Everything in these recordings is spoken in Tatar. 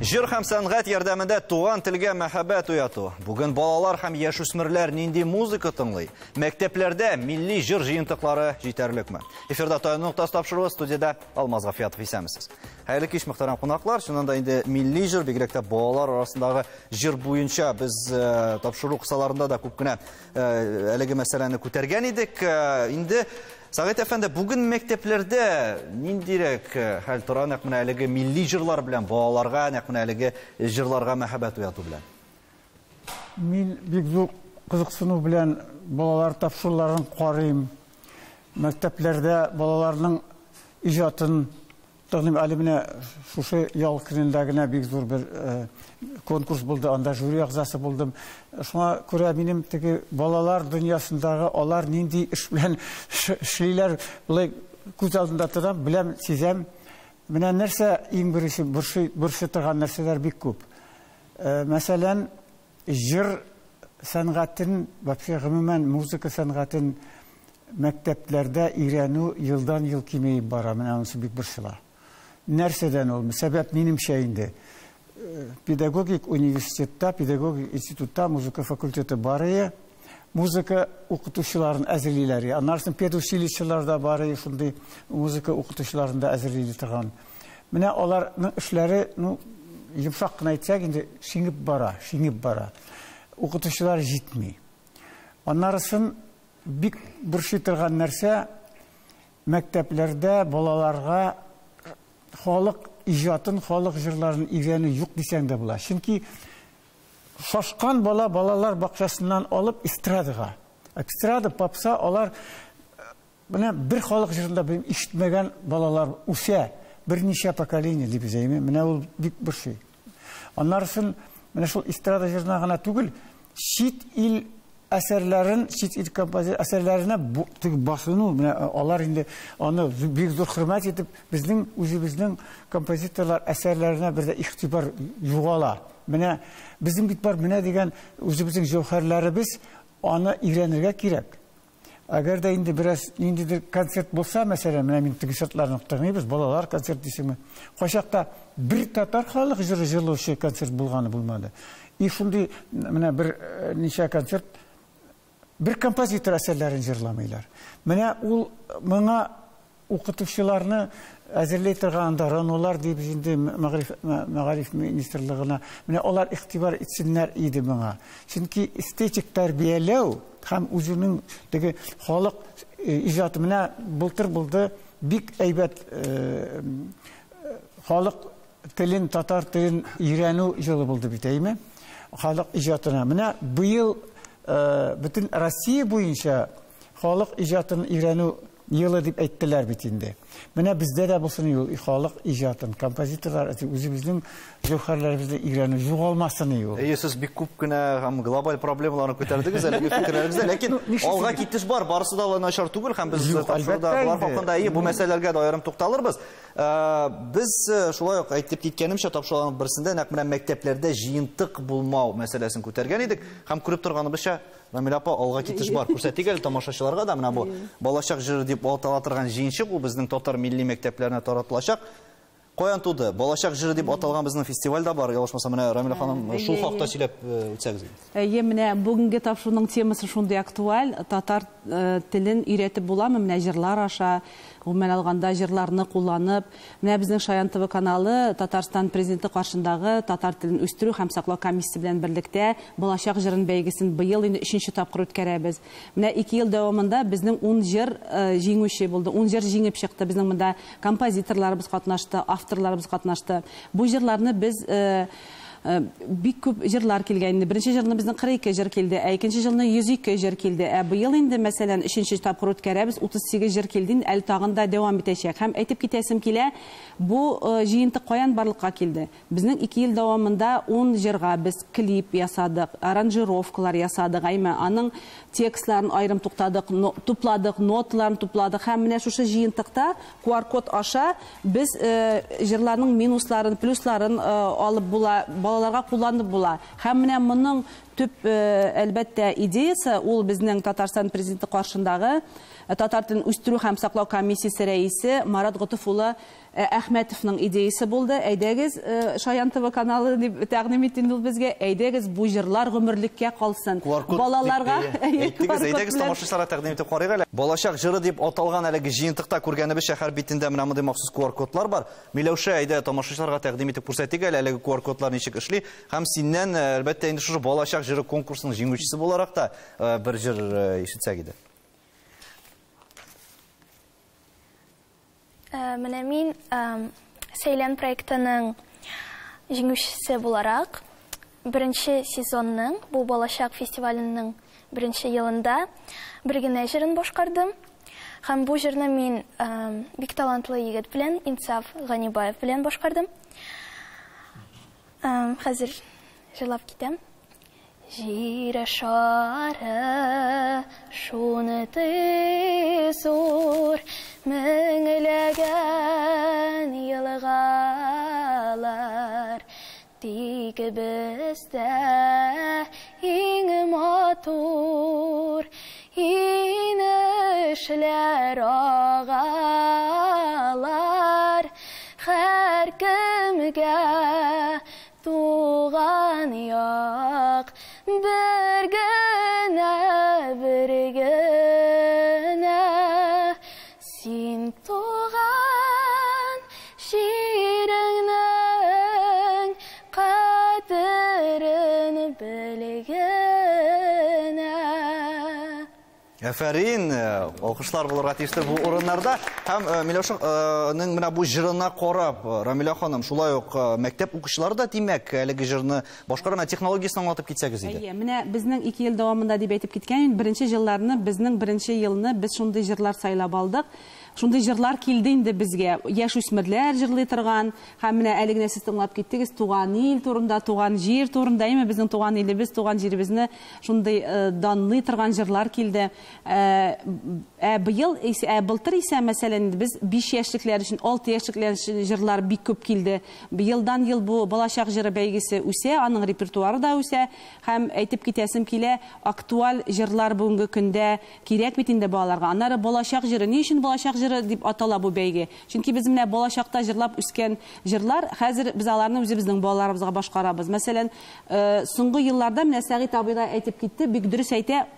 Жыр һәм сәнгать ярдәмендә туган телгә мәхәббәт уяту. Бүген балалар һәм яшүсмерләр нинди музыка тыңлый? Мәктәпләрдә милли җыр җыентыклары җитәрлекме? Эфирда таяну ноктасы тапшыруы, студияда Алмаз Гафиятов исәмсез. Хәерле кич, мөхтәрәм кунаклар. Шуннан да инде милли җыр, бигрәк тә балалар арасындагы җыр буенча без тапшыру кысаларында да күп кенә әлеге мәсьәләне күтәргән идек. Инде Сәгыйть әфәнде, бүген мәктәпләрдә ниндирәк хәл тора, нәкъ менә әлеге милли җырлар белән балаларга, нәкъ менә әлеге җырларга мәхәббәт уяту белән? Мин бик зур кызыксыну белән балалар тапшыруларын карыйм. Мәктәпләрдә балаларның иҗатын тәкъдим әлеменә шушы ял көнендә генә бик зур бер конкурс булды, анда жюри әгъзасы булдым. Шуңа күрә минем теге балалар дөньясындагы алар нинди эш белән эшлиләр, булай күз алдында торам, беләм, сизәм. Менә нәрсә иң беренче борчый торган нәрсәләр бик күп. Мәсәлән, җыр сәнгатен, вообще гомумән музыка сәнгатен мәктәпләрдә өйрәнү елдан-ел кимәеп бара. Менә монысы бик борчыла. Нәрсәдән ул? Сәбәп минемчә инде. Педагогик университетта, педагогик институтта музыка факультеты барые, музыка укытучыларын әзерлиләр. Аннан педучилищеларда барые, шундый музыка укытучыларын да әзерлиләр торган. Менә аларның эшләре, йомшак кына әйтсәк, инде шиңеп бара. Укытучылар җитми. Аннарысын бик борчый торган нәрсә, мәктәпләрдә балаларга халык иҗатын, халык җырларын өйрәнү юк дисәң дә була. Чөнки шашкан балалар бакчасыннан алып эстрадага. Эстрада попса, алар менә бер халык җырында ишетмәгән балалар үсә. Берничә поколение дип әйтәм. Менә ул бик борчый. Аннарысын менә шул эстрада җырына гына түгел, чит ил әсәрләрен, чит ил композитор әсәрләренә басыну, менә алар инде аны бик зур хөрмәт итеп, безнең үзебезнең композиторлар әсәрләренә бер дә игътибар югала. Менә безнең бит бар, менә дигән үзебезнең җәүһәрләребез, аны өйрәнергә кирәк. Әгәр дә инде бераз ниндидер концерт булса, мәсәлән, менә мин теге шартларны тыңлыйбыз, балалар концерт дисеңме, кайчакта бер татар халык җыры җырлаучы концерт булганы булмады. И шундый менә бер ничә концерт bir композитор әсәрләрен җырламыйлар. Менә ул моңа укытучыларны әзерләй торганда ранолар дип инде мәгариф министрлыгына менә алар игътибар итсеннәр иде моңа. Чөнки эстетик тәрбияләү һәм үзенең теге халык иҗаты менә бултыр булды, бик әйбәт халык телен, татар телен өйрәнү җылы булды бит әйме? Халык иҗатына менә быел bütün Россия буенча халык иҗатын өйрәнү елы дип әйттеләр бит инде. Менә бездә дә булсын ул халык иҗатын, композиторлар үзебезнең җәүһәрләребезне өйрәнү югалмасын ул. Сез бик күп кенә һәм глобаль проблемаларны күтәрдегез әлеге фикерләрегездә, ләкин алга китеш бар, барысы да начар түгел һәм без тапшыруда булар хакында бу мәсьәләләргә дә аерым тукталырбыз. Без шулай ук әйтеп киткәнемчә тапшыруларның берсендә нәкъ менә мәктәпләрдә җыентык булмау мәсьәләсен күтәргән идек һәм күреп торганыбызча Рамил апа, алга китеш бар. Күрсәтик әле тамашачыларга да менә бу балачак җыры дип атала торган җыенчык ул безнең татар милли мәктәпләренә таратылачак. Каян туды? Балачак җыры дип аталган безнең фестивальдә бар. Ялгышмаса, менә Рамил ханым шул хакта сөйләп үтсәгез. Менә бүгенге тапшыруның темасы шундый актуаль. Татар телен өйрәтеп буламы? Менә җырлар аша, гомумән алганда җырларны кулланып, менә безнең Шаян ТВ каналы Татарстан президенты каршындагы татар телен үстерү һәм саклау комиссиясе белән берлектә балачак җырын бәйгесен быел инде 3нче тапкыр үткәрәбез. Менә 2 ел дәвамында безнең 10 җыр җиңүче булды. 10 җыр җиңеп чыкты. Безнең монда композиторларыбыз катнашты, авторларыбыз катнашты. Бу җырларны без бик күп җырлар килгән. Беренче җырны безнең 42 җыр килде, икенче җырны 102 җыр килде. Быел инде мәсәлән 3нче тапкыр үткәрәбез, 38 җыр килде, әле тагын да дәвам итәчәк. Һәм әйтеп китәсем килә, бу җыентык каян барлыкка килде? Безнең 2 ел дәвамында 10 җырга без клип ясадык, аранжировкалар ясадык, аның текстларын айрым туктадык, тупладык, ноталарын тупладык. Һәм менә шушы җыентыкта QR-код аша без җырларның минусларын, плюсларын алып була, балаларга кулланып була. Һәм менә моның төп әлбәттә идеясы ул безнең Татарстан президенты каршындагы Татар телен үстерү һәм саклау комиссиясе рәисе Марат Готыф улы Әхмәтовның идеясы булды. Әйдәгез, Шаян ТВ каналы дип тәкъдим иттем ул безгә. Әйдәгез, бу җырлар гомерлеккә калсын. Балаларга әйдәгез тамашачыларга тәкъдим итеп карыйк әле. Балачак җыры дип аталган әлеге җыентыкта күргәнебез шәһәр битендә менә мондый махсус QR-кодлар бар. Миләүшә, әйдә тамашачыларга тәкъдим итеп күрсәтик әлеге QR-кодлар ничек эшли. Һәм синнән әлбәттә инде шушы балачак җыры конкурсының җиңүчесе буларак та бер җыр ишетсәк иде. Менә мин Сәйлән проектының җиңүчесе буларак беренче сезонның, бу балачак фестиваленең беренче елында бер генә җырын башкардым. Һәм бу җырны мин бик талантлы егет белән, Инсаф Ганибаев белән башкардым. Хәзер җырлап китәм. Җир шары шуны зур меңләгән елгалар, тик бездә иң матур инешләр агалар, һәр кемгә туган як bir gene sin tuğan şiirinin kadrini bilgene. Әфәрин, алкышлар булырга тиештер бу урыннарда. Һәм Миләүшәнең менә бу җырына карап, Рамиля ханым, шулай ук мәктәп укучылары да димәк, әлеге җырны башкарма технологиясын аңлатып китсәгез иде. Менә безнең 2 ел дәвамында дип әйтеп киткән, беренче җылларны, безнең беренче елны без шундый җырлар сайлап алдык. Шундый җырлар килде инде безгә. Яшүсмерләр җырлый торган, һәм менә әлегә сез тыңлап киттегез, туган ил турында, туган җир турында, әйме безнең туган илебез, туган җиребезне шундый данлый торган җырлар килде. Былтыр исә, мәсәлән, без 5 яшьлекләр өчен, 6 яшьлекләр өчен җырлар бик күп килде. Елдан ел бу балачак җыры бәйгесе үсә, аның репертуары да үсә, һәм әйтеп китәсем килә, актуаль җырлар бүгенге көндә кирәк бит инде балаларга. Аннары балачак җыры, ни өчен балачак дип атала бу бәйге. Чөнки без менә балачакта җырлап үскән җырлар, хәзер без аларны үзебезнең балаларыбызга башкарабыз. Мәсәлән, соңгы елларда менә Сәгыйть абый да әйтеп китте, бик дөрес әйтә,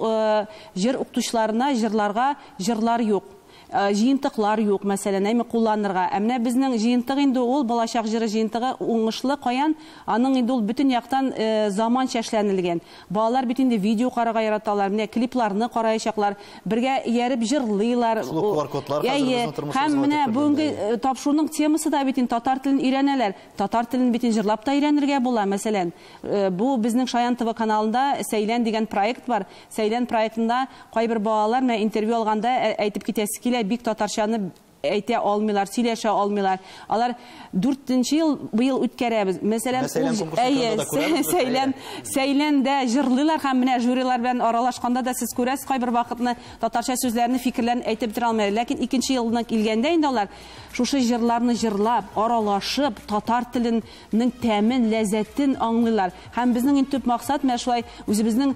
җыр укытучыларына җырларга җырлар юк. Җыентыклар юк, мәсәлән, әйме кулланырга. Менә безнең җыентык инде ул балачак җыры җыентыгы уңышлы каян, аның инде ул бүтән яктан заманча эшләнелгән. Балалар бит инде видео карарга яраталар, менә клипларны караячаклар, бергә ияреп җырлыйлар. Һәм менә бүгенге тапшыруның темасы да бит татар телен өйрәнәләр. Татар телен бит җырлап та өйрәнергә була. Мәсәлән, бу безнең Шаян ТВ каналында Сәйлән дигән проект бар. Сәйлән проектында кайбер балалар менә интервью алганда әйтеп китәсе килә, бик татарчаны әйтә алмыйлар, сөйләшә алмыйлар. Алар 4нче ел быел үткәрәбез. Мәсәлән, Сәйләндә җырлыйлар һәм менә жюрилар белән аралашканда да сез күрәсез, кайбер вакытны татарча сүзләрне, фикерләрне әйтеп тора алмыйлар. Ләкин 2нче елына килгәндә инде алар шушы җырларны җырлап, аралашып, татар теленең тәмен, ләззәтен аңлыйлар. Һәм безнең төп максат менә шулай үзебезнең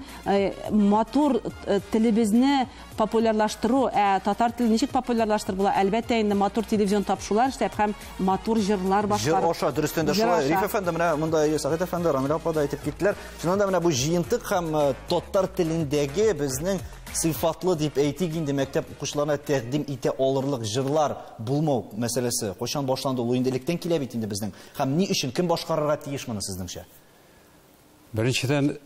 матур телебезне популярлаштыру. Татар телен ничек популярлаштырып була? Әлбәттә, инде матур телевизион тапшырулар эшләп һәм матур җырлар башкарып. Җыр аша дөрестән дә шулай. Риф әфәнде менә монда Сәгыйть әфәнде, Рамиля апа да әйтеп киттеләр. Шуннан да менә бу җыентык һәм татар телендәге безнең сыйфатлы дип әйтик инде мәктәп укучыларына тәкъдим итә алырлык җырлар булмау мәсьәләсе. Кайчан башланды? Ул инде электән килә бит инде безнең. Һәм ни өчен, кем башкарырга тиеш моны сезнеңчә? Беренчедән,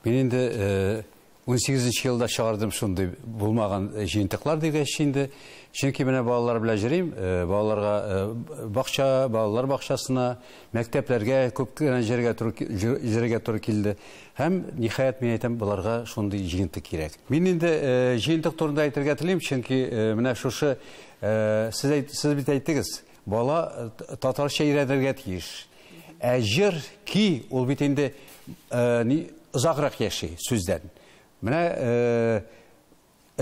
мин инде 18нче елда чыгардым шундый булмаган җыентыклар дигәч инде. Чөнки менә балалар белән җырыйм, балаларга бакча, балалар бакчасына, мәктәпләргә күп кенә җырга туры килде. Һәм ниһаять мин әйтәм, буларга шундый җыентык кирәк. Мин инде җыентык турында әйтергә телим, чөнки менә шушы сез бит әйттегез, бала татарча өйрәнергә тиеш. Җыр, ки, ул бит инде озакрак яши сүздән. Менә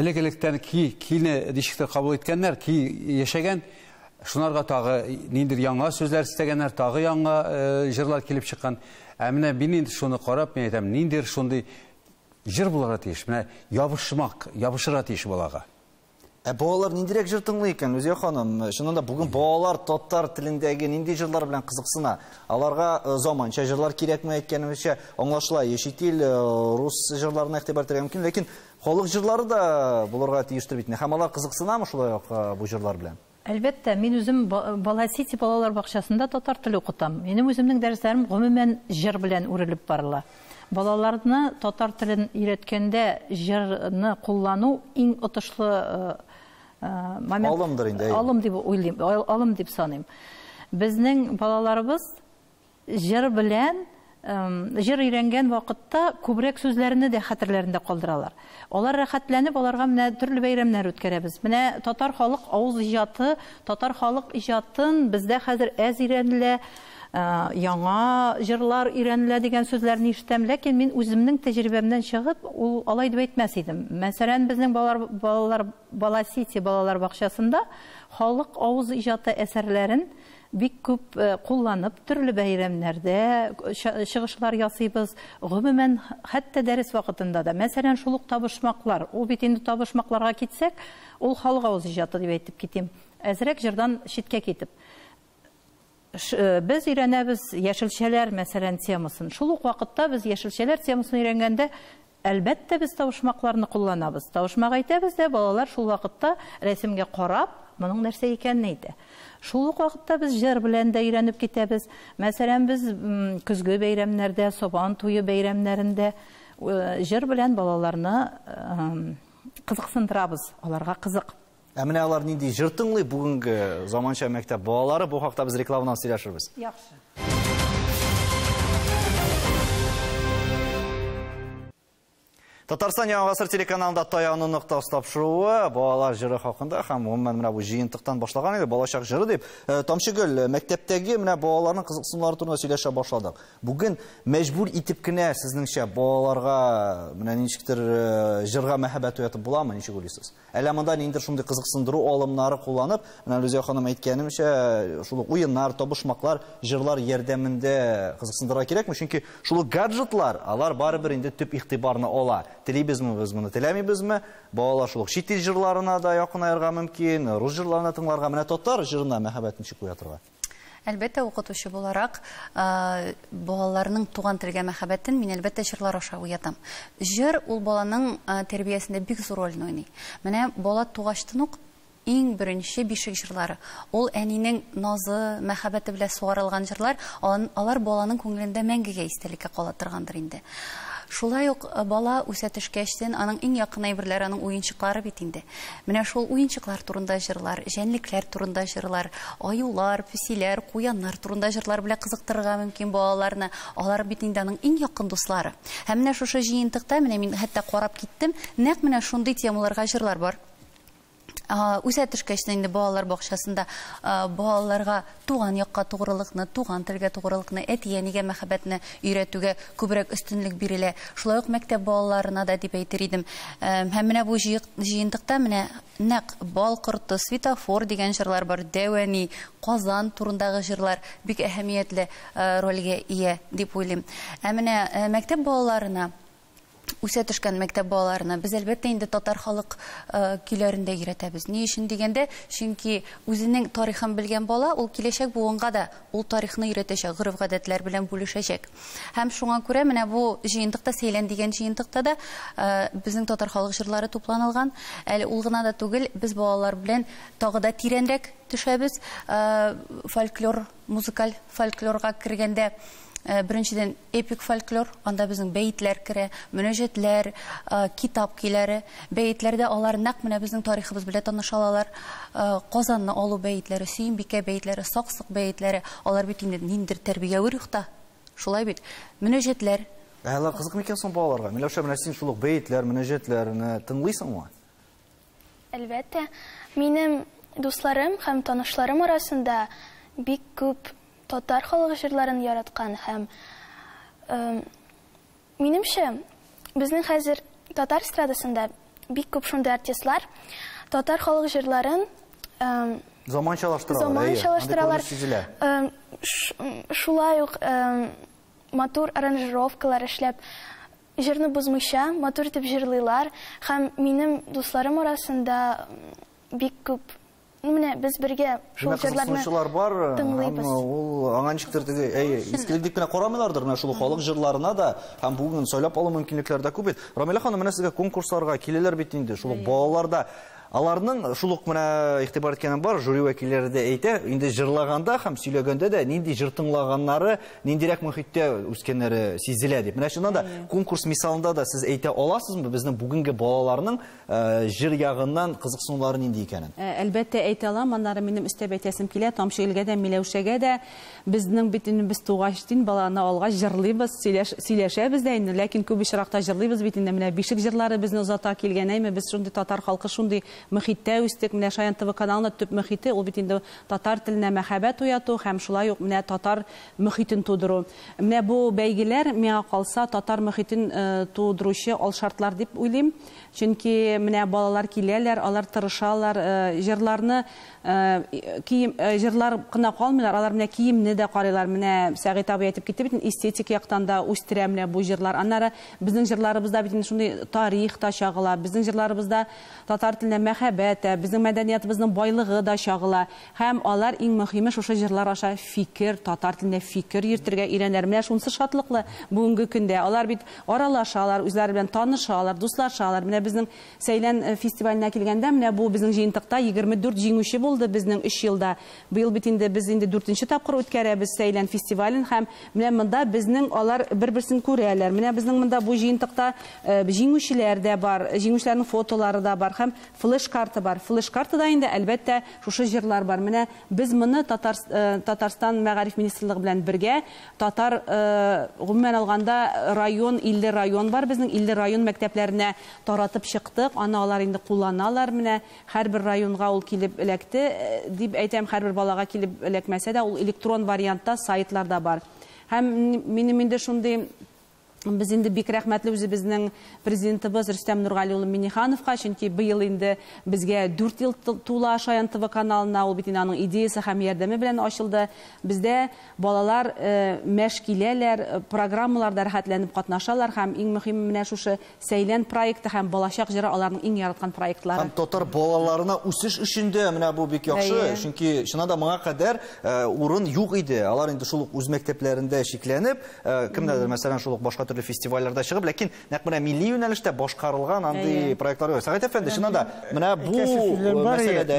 элек-электән кине дишектер кабул иткәннәр, ки яшәгән, шунарга тагы ниндер яңа сүзләр истәгәннәр, тагы яңа җырлар килеп чыккан. Менә мин инде шуны карап, мин әйтәм, ниндер шундый җыр булырга тиеш, менә ябышырга тиеш балага. Балалар ниндирәк җыр тыңлый икән, Лузия ханым? Шунында бүген балалар татар телендәге нинди җырлар белән кызыксына? Аларга заманча җырлар кирәкме әйткәнемчә, аңлашыла, чит ил рус җырларына игътибар итәргә мөмкин, ләкин халык җырлары да булырга тиештер бит. Һәм алар кызыксынамы шулай ук бу җырлар белән? Әлбәттә, мин үзем Баласити балалар бакчасында татар теле укытам. Минем үземнең дәресләрем гомумән җыр белән үрелеп барыла. Балаларны татар телен өйрәткәндә җырны куллану иң отышлы момент. Алымдыр инде. Алым дип уйлыйм, алым дип саныйм. Безнең балаларыбыз җыр белән җыр өйрәнгән вакытта күбрәк сүзләрне дә хәтерләрендә калдыралар. Алар рәхәтләнеп, аларга менә төрле бәйрәмнәр үткәрәбез. Менә татар халык авыз иҗаты, татар халык иҗатын бездә хәзер әз өйрәнелә, яңа җырлар өйрәнелә дигән сүзләрне ишетәм, ләкин мин үземнең тәҗрибәмнән чыгып, ул алай дип әйтмәс идем. Мәсәлән, безнең балалар Баласити балалар бакчасында халык авыз иҗаты әсәрләрен бик күп кулланып, төрле бәйрәмнәрдә чыгышлар ясыйбыз. Гомумән, хәтта дәрес вакытында да. Мәсәлән, шулык табышмаклар. Ул бит инде табышмакларга китсәк, ул халык авыз иҗаты дип әйтеп китим. Әзрәк җырдан читкә китеп. Без өйрәнәбез яшелчәләр, мәсәлән, темасын. Шул ук вакытта без яшелчәләр темасын өйрәнгәндә, әлбәттә без табышмакларны кулланабыз. Табышмак әйтәбез дә, балалар шул вакытта рәсемгә карап, моның нәрсә икәнен әйтә. Шул ук вакытта без җыр белән дә өйрәнеп китәбез. Мәсәлән, без көзге бәйрәмнәрдә, Сабан туе бәйрәмнәрендә җыр белән балаларны кызыксындырабыз, аларга кызык. Менә алар нинди җыр тыңлый бүгенге заманча мәктәп балалары? Бу хакта без рекламадан сөйләшербез. Яхшы. Татарстан Яңа Гасыр телеканалында Таяуны нокта тапшыруы балалар җыры хакында һәм гомумән менә бу җыентыктан башлаган иде, балачак җыры дип. Тамчыгөл, мәктәптәге менә балаларның кызыксынулары турында сөйләшә башладык. Бүген мәҗбүр итеп кенә сезнеңчә балаларга менә ничектер җырга мәхәббәт уятып буламы, ничек уйлыйсыз? Әллә монда ниндидер шундый кызыксындыру алымнары кулланып, менә Лузия ханым әйткәнемчә, шул уеннар, табышмаклар, җырлар ярдәмендә кызыксындырырга кирәкме? Чөнки шул гаджетлар, алар барыбер инде төп игътибарны ала. Телибезме, без моны теләмибезме? Балалар шул чит ил җырларына да якынайырга мөмкин, рус җырларына тыңларга, менә татар җырына мәхәббәтен ничек уятырга? Әлбәттә, укытучы буларак, балаларның туган телгә мәхәббәтен мин әлбәттә җырлар аша уятам. Җыр ул баланың тәрбиясендә бик зур роль уйный. Менә бала тугаштан ук иң беренче бишек җырлары. Ул әнинең назы, мәхәббәте белән суарылган җырлар, алар баланың күңелендә мәңгегә истәлеккә кала торгандыр инде. Шулай ук бала үсә төшкәчтен аның иң якын әйберләре аның уенчыклары бит инде. Менә шул уенчыклар турында җырлар, җәнлекләр турында җырлар, аюлар, песиләр, куяннар турында җырлар белән кызыктырырга мөмкин балаларны. Алар бит инде аның иң якын дуслары. Һәм менә шушы җыентыкта менә мин хәтта карап киттем, нәкъ менә шундый темаларга җырлар бар. Үсә төшкәчтен инде балалар бакчасында балаларга туган якка тугрылыкны, туган телгә тугрылыкны, әти-әнигә мәхәббәтне өйрәтүгә күбрәк өстенлек бирелә. Шулай ук мәктәп балаларына да дип әйтер идем. Һәм менә бу җыентыкта менә нәкъ бал корты, светофор дигән җырлар бар, дәвәни, Казан турындагы җырлар бик әһәмиятле рольгә ия дип уйлыйм. Менә мәктәп балаларына, үсә төшкән мәктәп балаларына без әлбәттә инде татар халык көйләрендә өйрәтәбез. Ни өчен дигәндә, чөнки үзенең тарихын белгән бала, ул киләчәк буынга да ул тарихны өйрәтәчәк, гореф-гадәтләр белән бүлешәчәк. Һәм шуңа күрә менә бу җыентыкта, Сәйлән дигән җыентыкта да безнең татар халык җырлары тупланылган. Әле ул гына да түгел, без балалар белән тагы да тирәнрәк төшәбез. Фольклор, музыкаль фольклорга кергәндә Беренчедән эпик фольклор, анда безнең бәйтләр керә, мөнәҗәтләр, китап көйләре. Бәйтләрдә алар нәкъ менә безнең тарихыбыз белән таныша алалар. Казанны алу бәйтләре, Сөембикә бәйтләре, Саксык бәйтләре, алар бит инде ниндидер тәрбияви рухта. Шулай бит. Мөнәҗәтләр. Алар кызык микән соң балаларга? Миләүшә, менә син шул бәйтләр, мөнәҗәтләрне тыңлыйсыңмы? Әлбәттә, минем дусларым һәм танышларым арасында бик күп татар халык җырларын яраткан һәм минемчә безнең хәзер татар эстрадасында бик күп шундый артистлар татар халык җырларын заманчалаштыралар. Шулай ук матур аранжировкалар эшләп җырны бозмыйча матур итеп җырлыйлар һәм минем дусларым арасында бик күп. Менә без бергә шул җырларны бар, тыңлыйбыз. ул аңа ничектер искелек кенә карамыйлардыр, менә шул халык җырларына да һәм бүген сөйләп алу мөмкинлекләре дә күп бит. Рамилә ханым, менә сезгә конкурсларга киләләр бит инде, шул балаларда аларның шулык менә игътибар иткәнем бар, жюри вәкилләре дә әйтә, инде җырлаганда һәм сөйләгәндә дә нинди җыр тыңлаганнары, ниндирәк мөхиттә үскәннәре сизелә дип. Менә шунда да конкурс мисалында да сез әйтә аласызмы безнең бүгенге балаларның җыр ягыннан кызыксынулары нинди икәнен? Әлбәттә әйтә алам, аннары минем өстәп әйтәсем килә, Тамшыгөлгә дә, Миләүшәгә дә безнең бит инде без тугач дин баланы алгач җырлыйбыз, сөйләшәбез дә инде, ләкин күп очракта җырлыйбыз бит инде, менә бишек җырлары безне озата килгәнәйме, без шундый татар халкы шундый мөхиттә үстек, менә Шаян ТВ каналында төп мөхите ул бит инде татар теленә мәхәббәт уяту һәм шулай ук менә татар мөхитен тудыру. Менә бу бәйгеләр миңа калса татар мөхитен тудыручы алшартлар дип уйлыйм. Чөнки менә балалар киләләр, алар тырышалар, җырларны җырлар кына калмыйлар, алар менә киемне дә карыйлар. Менә Сәгыйть абый әйтеп китте бит, эстетик яктан да үстерә менә бу җырлар. Аннары безнең җырларыбызда бит шундый тарих та чагыла, безнең җырларыбызда татар теленә мәхәббәт, безнең мәдәниятыбызның байлыгы да чагыла. Һәм алар иң мөһиме шушы җырлар аша фикер, татар теленә фикер йөртергә өйрәнәләр. Менә шунысы шатлыклы бүгенге көндә. Алар бит аралашалар, үзләре белән танышалар, дуслашалар. Менә безнең Сәйлән фестиваленә килгәндә, менә бу безнең җыентыкта 24 җиңүче булды безнең 3 елда. Быел бит инде без инде 4нче тапкыр үткәрәбез Сәйлән фестивален һәм менә монда безнең алар бер-берсен күрәләр. Менә безнең монда бу җыентыкта җиңүчеләр дә бар, җиңүчеләрнең фотолары да бар һәм флеш-карта бар. Флеш-картада инде әлбәттә шушы җырлар бар. Менә без моны Татарстан мәгариф министрлыгы белән бергә татар гомумән алганда район, 50 район бар, безнең 50 район мәктәпләренә таратып чыктык. Аны алар инде кулланалар. Менә һәрбер районга ул килеп эләкте дип әйтәм, һәрбер балага килеп эләкмәсә дә ул электрон вариантта сайтларда бар. Һәм минем инде шундый biz инде бик рәхмәтле үзебезнең президентыбыз Рөстәм Нургали улы Миннихановка, чөнки быел инде безгә 4 ел тула Шаян ТВ каналына, ул бит аның идеясы һәм ярдәме белән ачылды. Бездә балалар мәш киләләр, программаларда рәхәтләнеп катнашалар һәм иң мөһиме менә шушы Сәйлән проекты һәм балачак җыры аларның иң яраткан проектлары. Һәм татар балаларына үсеш өчен дә менә бу бик яхшы, чөнки чыннан да моңа кадәр урын юк иде. Алар инде шул үз мәктәпләрендә шикләнеп, кемнәрдер мәсәлән шул башка төрле фестивальләрдә чыгып, ләкин нәкъ менә милли юнәлештә башкарылган андый проектлар юк. Сәгыйть әфәнде, шунда да менә бу мәсьәләдә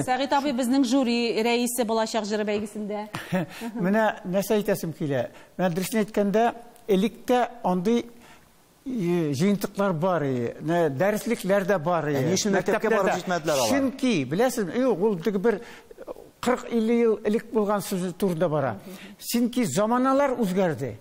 Сәгыйть абый безнең жюри рәисе балачак җыры бәйгесендә. Менә нәрсә әйтәсем килә. Менә дөресен әйткәндә, электә андый җыентыклар бар иде, дәреслекләр дә бар иде. Ни өчен мәктәпкә барып җитмәделәр алар? Чөнки, беләсез, ул бер 40-50 ел элек булган сүз турында бара. Чөнки заманалар үзгәрде.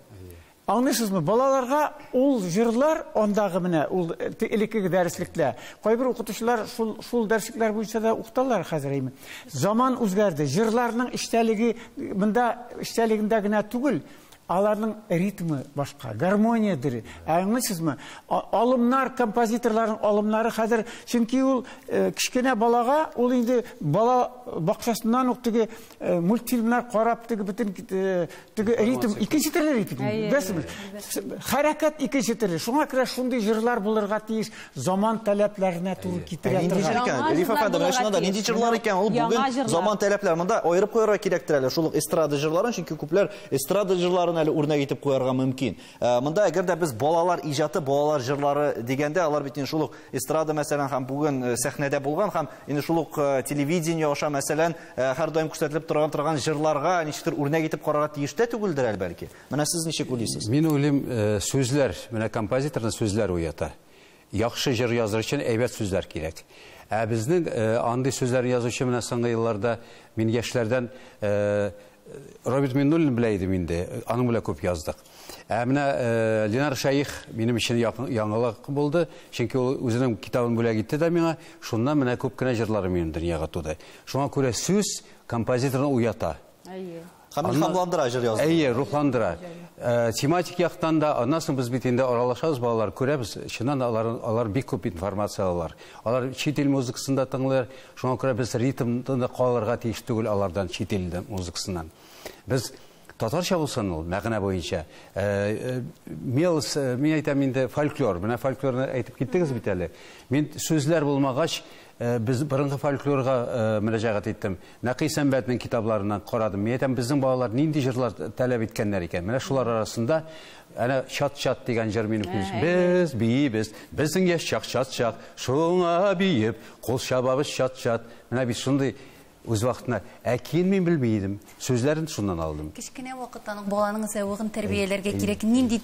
Аңлыйсызмы, балаларга ул җырлар андагы менә ул элекке дәреслекләр. Кайбер укытучылар шул дәреслектәр буенча да укыталар хәзер. Заман үзгәрде. Җырларның эчтәлеге монда эчтәлегендә генә түгел, аларның ритмы башка, гармониядер. Аңлыйсызмы? Алымнар, композиторларның алымнары хәзер, чөнки ул кичкенә балага, ул инде бала бакчасыннан ук теге мультфильмнар карап, теге бөтен теге ритм, икенче төрле ритм. Бәсез, хәрәкәт икенче төрле. Шуңа күрә шундый җырлар булырга тиеш, заман таләпләренә туры китерә торган. Рифа фәнде, менә нинди җырлар икән, ул бүген заман таләпләре. Монда аерып куярга кирәктер әле шул эстрада җырларын, чөнки күпләр эстрада җырларын әле үрнәк итеп куярга мөмкин. Монда әгәр дә без балалар иҗаты, балалар җырлары дигәндә, алар бит инде шул эстрада мәсәлән һәм бүген сәхнәдә булган һәм инде шул телевидение аша мәсәлән һәр даим күрсәтелеп торган җырларга ничектер үрнәк итеп карарга тиештә түгелдер әлбәлки. Менә сез ничек уйлыйсыз? Мин уйлыйм, сүзләр, менә композиторның сүзләр уята. Яхшы җыр языр өчен әйбәт сүзләр кирәк. Безнең андый сүзләр язучы менә соңгы елларда мин яшьләрдән Роберт Миннуллин белә идем инде, аның белән күп яздык. Менә Ленар Шәйх минем өчен яңалык булды, чөнки ул үзенең китабын бүләк итте дә миңа, шуннан менә күп кенә җырлары минем дөньяга туды. Шуңа күрә сүз композиторны уята. Һәм илһамландыра җыр язды. Рухландыра. Тематик яктан да, аннан соң без бит инде аралашабыз, балалар күрәбез, чыннан алар бик күп информация алалар. Алар чит ил музыкасында тыңлар, шуңа күрә без ритмда калырга тиеш түгел алардан чит ил музыкасыннан. Без татарча булсын ул мәгънә буенча. Мин әйтәм инде фольклор, менә фольклорны әйтеп киттегез бит әле. Мин сүзләр булмагач, біз бұрынғы фольклорға мөрәҗәгать иттем. Нақи Сәмбәтнең китапларынан карадым. Мен әйтәм, безнең балалар нинди җырлар таләп иткәннәр икән. Менә шулар арасында әнә чат-чат дигән җыр минем без биебез, безнең яшь чак-чат-чак, шуңа биеп, кул чабабыз чат-чат. Менә бит шундый үз вакытына. Әкин мин белмидем. Сүзләрен шуннан алдым. Кичкенә вакыттан баланың зәвыгын тәрбияләргә кирәк. Нинди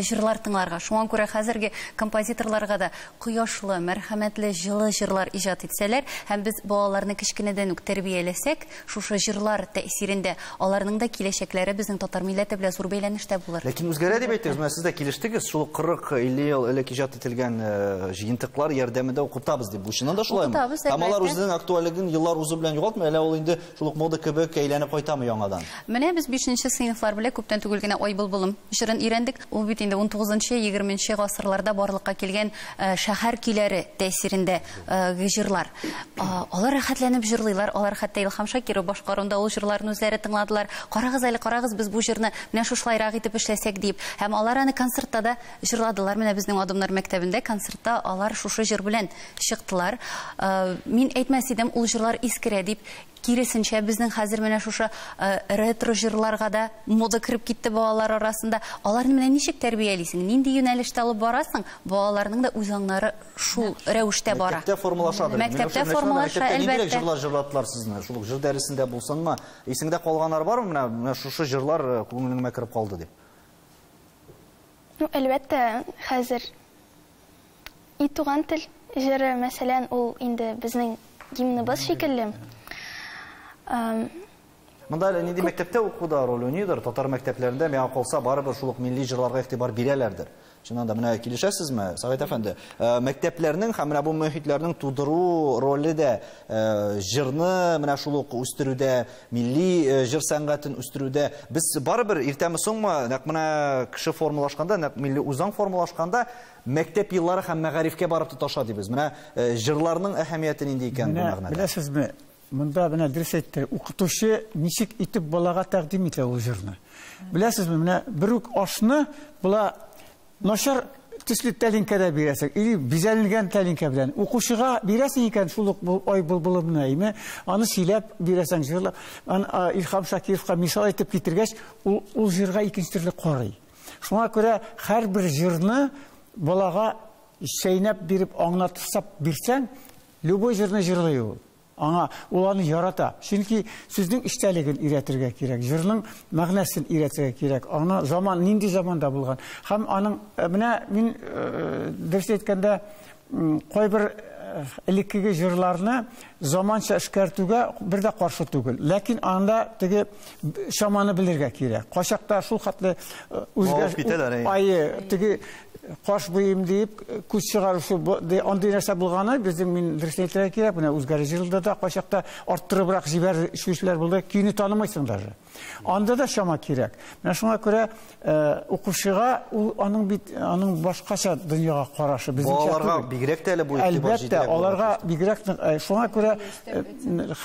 җырлар тыңларга. Шуңа күрә хәзерге композиторларга да кояшлы, мәрхәмәтле, җылы җырлар иҗат итсәләр, һәм без балаларны кичкенәдән үк тәрбияләсәк, шушы җырлар тәэсирендә аларның да киләчәкләре безнең татар милләте белән зур бәйләнештә булыр. Ләкин үзгәрә дип әйтәсез, менә сез дә килештегез, шул 40-50 ел элек иҗат ителгән җыентыклар ярдәмендә укытабыз дип. Бу чыннан да шулаймы? Һәм алар үзенең актуальлыгын еллар узу белән югалтмый, әле ул инде шул мода кебек әйләнеп кайтамы яңадан. Менә без 5нче сыйныфлар белән күптән түгел генә ай былбылым җырын өйрәндек. Ул бит инде 19-нчы, 20нче гасырларда барлыкка килгән шәһәр көйләре тәэсирендә җырлар. Алар рәхәтләнеп җырлыйлар, алар хәтта Илһам Шакиров башкаруында ул җырларны үзләре тыңладылар. Карагыз әле, карагыз, без бу җырны менә шушлайрак итеп эшләсәк дип. Һәм алар аны концертта да җырладылар. Менә безнең Адымнар мәктәбендә концертта алар шушы җыр белән чыктылар. Мин әйтмәс идем, ул җырлар искерә дип. Киресенчә, безнең хәзер менә шушы ретро җырларга да мода кирип китте балалар арасында. Аларны менә ничек тәрбиялисең? Нинди юнәлештә алып барасың? Балаларның да үз аңнары шул рәвештә бара. Мәктәптә формалашадыр. Мәктәптә формалаша, әлбәттә. Җырлар җырладылар сезне. Шул җыр дәресендә булсынмы? Исеңдә калганнар бармы? Менә шушы җырлар күңелеңә кирип калды дип. Әлбәттә, хәзер и туган тел җыры, мәсәлән, ул инде безнең гимныбыз шикелле. Монда нинди мәктәптә укуда роль уйныйдыр? Татар мәктәпләрендә миңа калса барыбер шул милли җырларга игътибар бирәләрдер. Чыннан да менә килешәсезме, Сәгыйть әфәнде? Мәктәпләрнең һәм менә бу мөхитләрнең тудыру роле дә җырны менә шул ук үстерүдә, милли җыр сәнгатен үстерүдә без барыбер иртәме соңмы, нәкъ менә кеше формалашканда, нәкъ милли үзаң формалашканда мәктәп еллары һәм мәгарифкә барып тоташа дибез. Менә җырларның әһәмияте нинди икән бу мәгънәдә? Беләсезме? Монда менә дөрес әйтте, укытучы ничек итеп балага тәкъдим итә ул җырны. Беләсезме, менә бер үк ашны була начар төсле тәлинкәдә бирәсең, или бизәлгән тәлинкә белән укучыга бирәсең икән шул ук ай былбылымны, әйме, аны сөйләп бирәсең җырлап. Илһам Шакировка мисал әйтеп китергәч, ул җырга икенче төрле карый. Шуңа күрә һәрбер җырны балага шәйнәп биреп аңлатып бирсәң, любой җырны җырлый ул. Аңа ул аны ярата. Чөнки сүзнең эчтәлеген өйрәтергә кирәк, җырның мәгънәсен өйрәтергә кирәк. Аны заман, нинди заманда булган. Һәм аның менә мин дөрес әйткәндә кайбер элеккеге җырларны заманча эшкәртүгә бер дә каршы түгел. Ләкин анда теге шаманы белергә кирәк. Качакта шул хәтле үзгә теге Қаш бұйым deyip, күз шығарушы андый нәрсә булганы, безнең мин дөрес әйтергә кирәк, менә үзгәре җырларда да качакта арттырыбрак җибәр сүзләр булды, көйне танымайсың даже. Анда да шама кирәк. Менә шуңа күрә укучыга ул аның башкача дөньяга карашы безнеңчә. Аларга бигрәк тә әле бу игътибар җитә. Әлбәттә, аларга бигрәк шуңа күрә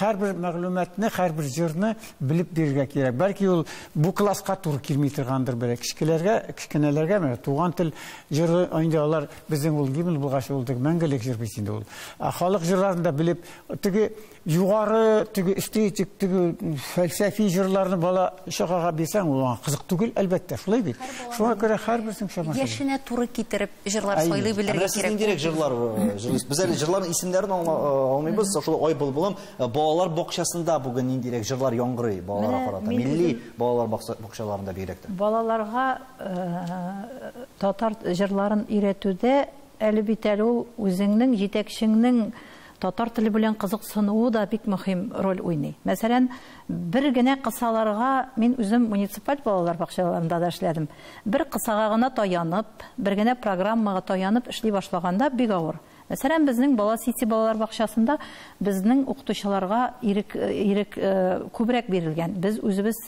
һәрбер мәгълүматны, һәрбер җырны белеп бирергә кирәк. Бәлки ул бу класска туры килми торгандыр бер кичкенәләргә, менә туган тел җыры инде алар безнең ул гимн булгач ул мәңгелек җыр бит инде ул. Халык җырларында белеп, теге югары, теге эстетик, теге фәлсәфи җырларны бала шагага бирсәң, ул кызык түгел, әлбәттә, шулай бит. Шуңа күрә һәрберсен шамасы. Яшенә туры китереп җырлар сайлый белергә кирәк. Сез инде җырлар җырлыйсыз. Без әле җырларның исемнәрен алмыйбыз. Шул ай былбылым балалар бакчасында бүген ниндирәк җырлар яңгырый балаларга карата. Милли балалар бакчаларында бигрәк тә. Балаларга татар җырларын өйрәтүдә әле бит әле ул үзеңнең җитәкчеңнең татар теле белән кызыксынуы да бик мөһим роль уйный. Мәсәлән, бер генә кысаларга мин үзем муниципаль балалар бакчаларында да эшләдем. Бер кысага гына таянып, бер генә программага таянып эшли башлаганда бик авыр. Мәсәлән, безнең бала сити балалар бакчасында безнең укытучыларга ирек күбрәк бирелгән. Без үзебез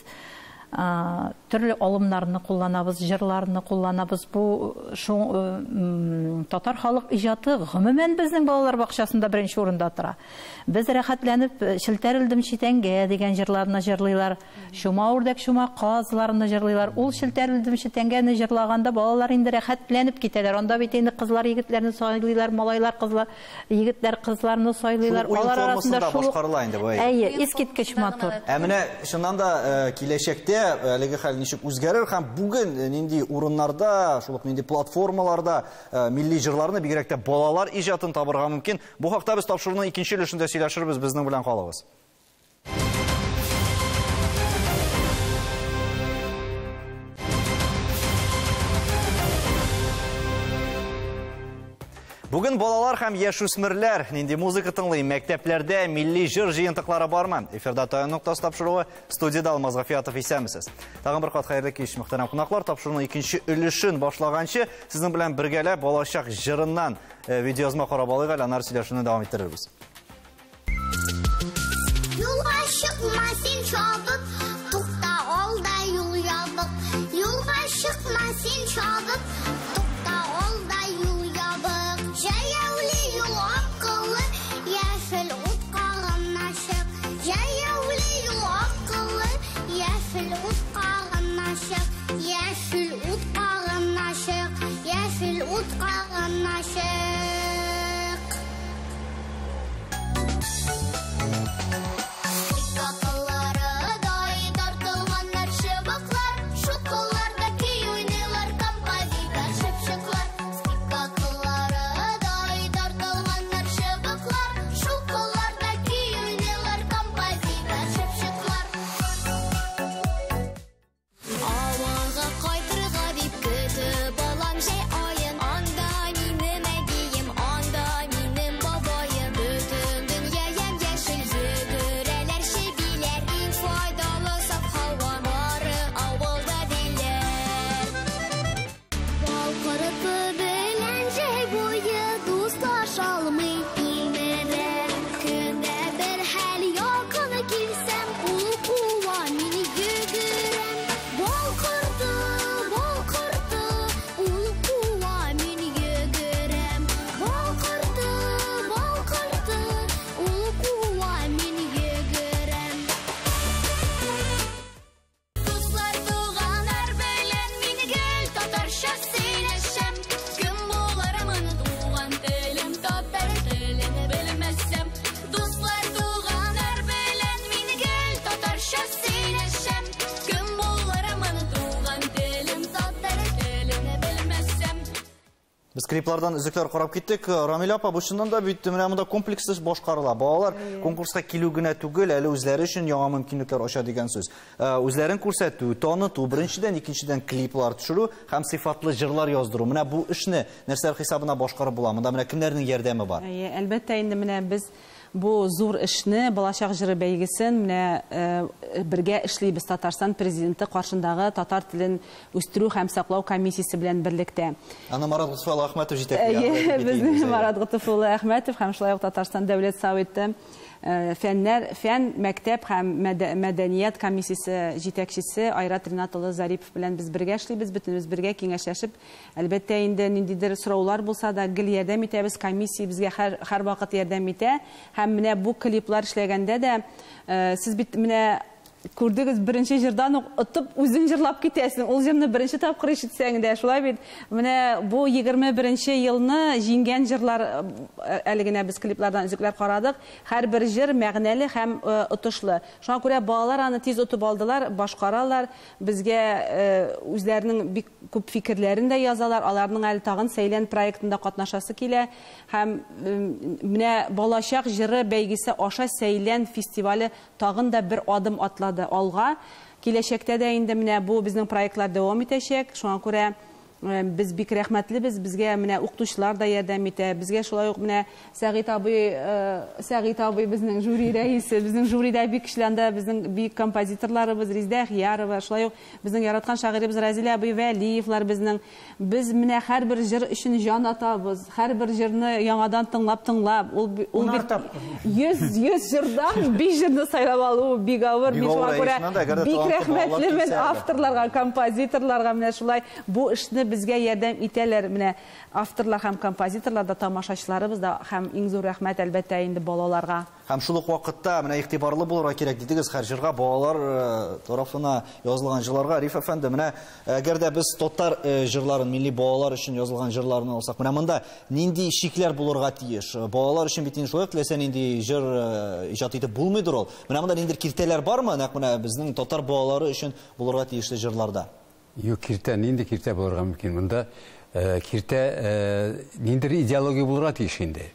Төрле алымнарны кулланабыз, җырларны кулланабыз. Бу татар халык иҗаты гомумән безнең балалар бакчасында беренче урында тора. Без рәхәтләнеп шелтәрелдем читәнгә дигән җырларны җырлыйлар. Шума үрдәк шума казларны җырлыйлар. Ул шелтәрелдем читәнгәне җырлаганда балалар инде рәхәтләнеп китәләр. Анда бит инде кызлар егетләрне сайлыйлар, малайлар кызлар, егетләр кызларны сайлыйлар. Алар арасында башкарыла инде бу. Әйе, искиткеч матур. Менә шуннан да киләчәктә әлеге хәл ничек үзгәрер һәм бүген нинди урыннарда, шул ук нинди платформаларда милли җырларны бигрәк тә балалар иҗатын табырга мөмкин. Бу хакта без тапшыруның икенче өлешендә сөйләшербез, безнең белән калыгыз. Бүген балалар һәм яшүсмерләр нинди музыка тыңлый, мәктәпләрдә милли җыр җыентыклары бармы? Эфирда Таян нуктасы тапшыруы, студияда Алмаз Гафиятов исәмсез. Тагын бер кат хәерле кич, мөхтәрәм кунаклар, тапшыруның икенче өлешен башлаганчы сезнең белән бергәләп балачак җырыннан видеоязма карап алыйк, аннан сөйләшүне дәвам иттерербез. Юлга чыкма син чабып, тукта алда юл ябык. Юлга чыкма син чабып, тукта алда юл ябык. Җәяүле юл акыллы, яшел утка гына чык. Җәяүле юл акыллы, яшел утка гына чык. Яшел утка гына чык, яшел утка гына чык. Biz kliplardan üzüklәр карап киттек. Рамил апа, бу шуннан да бит менә монда комплекслы башкарыла. Балалар конкурска килү генә түгел, әле үзләре өчен яңа мөмкинлекләр ача дигән сүз. Үзләрен күрсәтү, таныту, беренчедән, икенчедән клиплар төшерү һәм сыйфатлы җырлар яздыру. Менә бу эшне нәрсәләр хисабына башкарып була? Монда менә кемнәрнең ярдәме бар? Әлбәттә, инде менә без бу зур эшне, балачак җыры бәйгесен менә бергә эшлибез Татарстан президенты каршындагы татар телен үстерү һәм саклау комиссиясе белән берлектә. Аны Марат Гытыфулы Әхмәтов җитәкли. Безнең Марат Гытыфулы Әхмәтов һәм шулай ук Татарстан дәүләт советы фән мәктәп һәм мәдәният комиссиясе җитәкчесе Айрат Ринат улы Зарипов белән без бергә эшлибез, бөтенебез бергә киңәшләшеп, әлбәттә инде ниндидер сораулар булса да гел ярдәм итәбез, комиссия безгә һәрвакыт ярдәм итә. Һәм менә бу клиплар эшләгәндә дә сез бит менә күрдегез, беренче җырдан ук отып үзең җырлап китәсең. Ул җырны беренче тапкыр ишетсәң дә шулай бит. Менә бу 21 елны җиңгән җырлар, әле генә без клиплардан үзекләр карадык. Һәрбер җыр мәгънәле һәм отышлы. Шуңа күрә балалар аны тиз отып алдылар, башкаралар. Безгә үзләренең бик күп фикерләрен дә язалар. Аларның әле тагын Сәйлән проектында катнашасы килә. Һәм менә балачак җыры бәйгесе аша Сәйлән фестивале тагын да бер адым атлады алга. Киләчәктә дә инде менә бу безнең проектлар дәвам итәчәк. Шуңа күрә Biz бик рәхмәтлебез, безгә менә укытучылар да ярдәм итә. Безгә шулай ук менә Сәгыйть абый безнең жюри рәисе, безнең жюридә бик эшләндә, безнең бик композиторларыбыз Риздә Хиярова, шулай ук безнең яраткан шагыйребез Разилә абый Вәлиевлар безнең. Без менә һәрбер җыр өчен җан атабыз. Һәрбер җырны яңадан тыңлап, ул бит 100 җырдан 5 җырны сайлап алу бик авыр. Мин шуңа күрә бик рәхмәтлемен авторларга, композиторларга менә шулай бу эшне безгә ярдәм итәләр. Менә авторлар һәм композиторлар да, тамашачыларыбыз да, һәм иң зур рәхмәт әлбәттә инде балаларга. Һәм шул ук вакытта менә игътибарлы булырга кирәк дидегез, һәр җырга балалар тарафына язылган җырларга. Риф әфәнде, менә әгәр дә без татар җырларын, милли балалар өчен язылган җырларны алсак, менә монда нинди шикләр булырга тиеш? Балалар өчен бит инде шулай теләсә нинди җыр иҗат итеп булмыйдыр ул. Менә монда нинди киртәләр бармы? Нәкъ менә безнең татар балалары өчен булырга тиешле җырларда. Юк, киртә, нинди киртә булырга мөмкин? Монда киртә ниндир идеология булырга тиеш инде.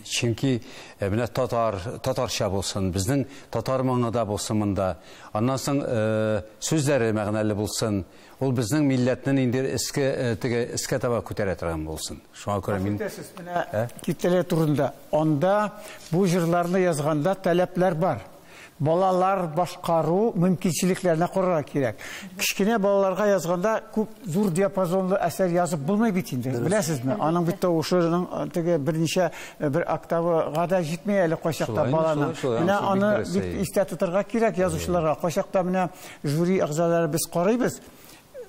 Чөнки менә татарча булсын, безнең татар моңында булсын монда. Аннан соң сүзләре мәгънәле булсын. Ул безнең милләтнең инде искә таба күтәрә торган булсын. Шуңа күрә мин киртәләр турында анда бу җырларны язганда таләпләр бар. Балалар башкару мөмкинчелекләренә карарга кирәк. Кичкенә балаларга язганда күп зур диапазонлы әсәр язып булмый бит инде. Беләсезме? Аның бит тавышының берничә бер октавага да җитмәй әле кайчакта баланың. Менә аны бик истә тотырга кирәк язучыларга. Кайчакта менә жюри әгъзалары без карыйбыз.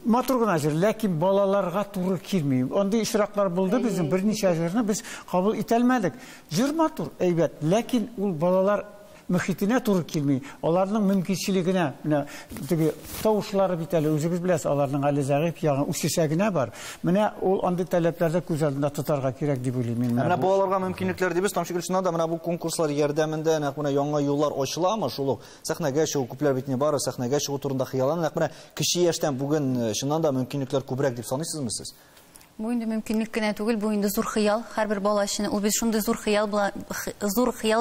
Матур гына җыр, ләкин балаларга туры килми. Андый ишраклар булды, безнең берничә җырны без кабул итәлмәдек. Җыр матур, әйбәт, ләкин ул балалар мөхитенә туры килми. Аларның мөмкинчелегенә, менә теге тавышлары бит әле үзегез беләсез, аларның әле зәгыйф ягы, үсешәгенә бар. Менә ул андый таләпләрдә күз алдында тотарга кирәк дип уйлыйм мин. Менә балаларга мөмкинлекләр дибез, тамчы гөлчинада менә бу конкурслар ярдәмендә нәкъ менә яңа юллар ачыламы? Шул сәхнәгә чыгу, күпләр бит не бары сәхнәгә чыгу турында хыяллана. Нәкъ менә кече яшьтән бүген чыннан да мөмкинлекләр күбрәк дип саныйсызмы сез? Бу инде мөмкинлек кенә түгел, бу инде зур хыял. Һәрбер бала өчен ул бит шундый зур хыял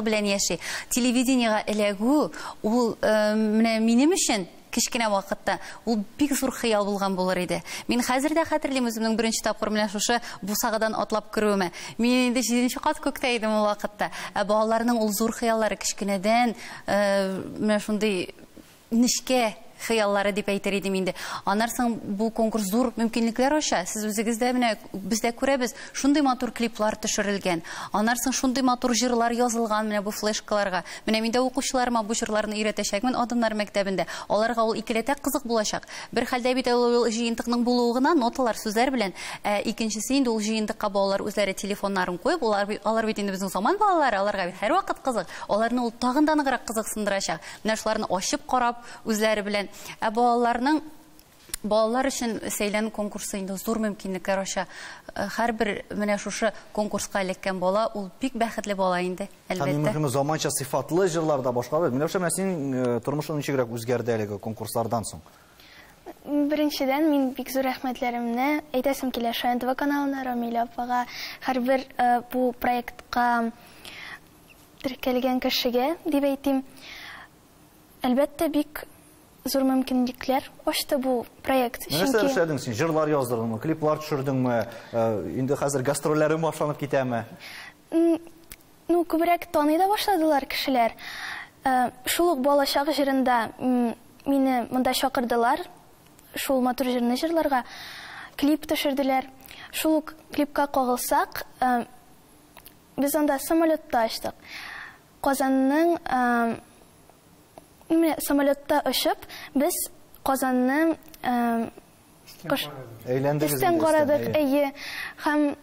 белән яши. Телевидениегә эләгү ул менә минем өчен кичкенә вакытта ул бик зур хыял булган булыр иде. Мин хәзер дә хәтерлим үземнең беренче тапкыр менә шушы бусагадан атлап керүемә. Мин инде 7нче кат күктә идем ул вакытта. Балаларның ул зур хыяллары кичкенәдән менә шундый нишкә хыяллары дип әйтер идем инде. Аннан бу конкурс зур мөмкинлекләр ача. Сез үзегез дә менә бездә күрәбез, шундый матур клиплар төшерелгән. Аннан шундый матур җырлар язылган менә бу флешкаларга. Менә мин дә укучыларыма бу җырларны өйрәтәчәкмен Адымнар мәктәбендә. Аларга ул икеләтә кызык булачак. Бер хәлдә бит ул җыентыкның булуы гына ноталар, сүзләр белән. Икенчесе инде ул җыентыкка балалар үзләре телефоннарын куеп, алар бит инде безнең заман балалары, аларга бит һәрвакыт кызык. Аларны ул тагын да ныграк кызыксындырачак. Менә шуларны ачып карап үзләре белән балалар өчен сәйлән конкурсы инде зур мөмкинлекләр ача. Һәрбер менә шушы конкурска элеккән бала ул бик бәхетле бала инде, әлбәттә. Һәм заманча сыйфатлы җырларда башкалар. Менә шушы синең тормышың ничегрәк үзгәрде әлеге конкурслардан соң? Беренчедән мин бик зур рәхмәтләремне әйтәсем килә Шаян ТВ каналына, Рамиля апага, һәрбер бу проектка теркәлгән кешегә дип әйтим. Әлбәттә бик зур мөмкинлекләр ачты бу проект. Нәрсә эшләдең син? Җырлар яздырдыңмы, клиплар төшердеңме? Инде хәзер гастрольләре башланып китәме? Ну, күбрәк таный да башладылар кешеләр. Шул ук балачак җырында мине монда чакырдылар. Шул матур җырны җырларга клип төшерделәр. Шул ук клипка кагылсак, без анда самолетта ачтык. Казанның самолетта очып, без Казанны өстән карадык. Һәм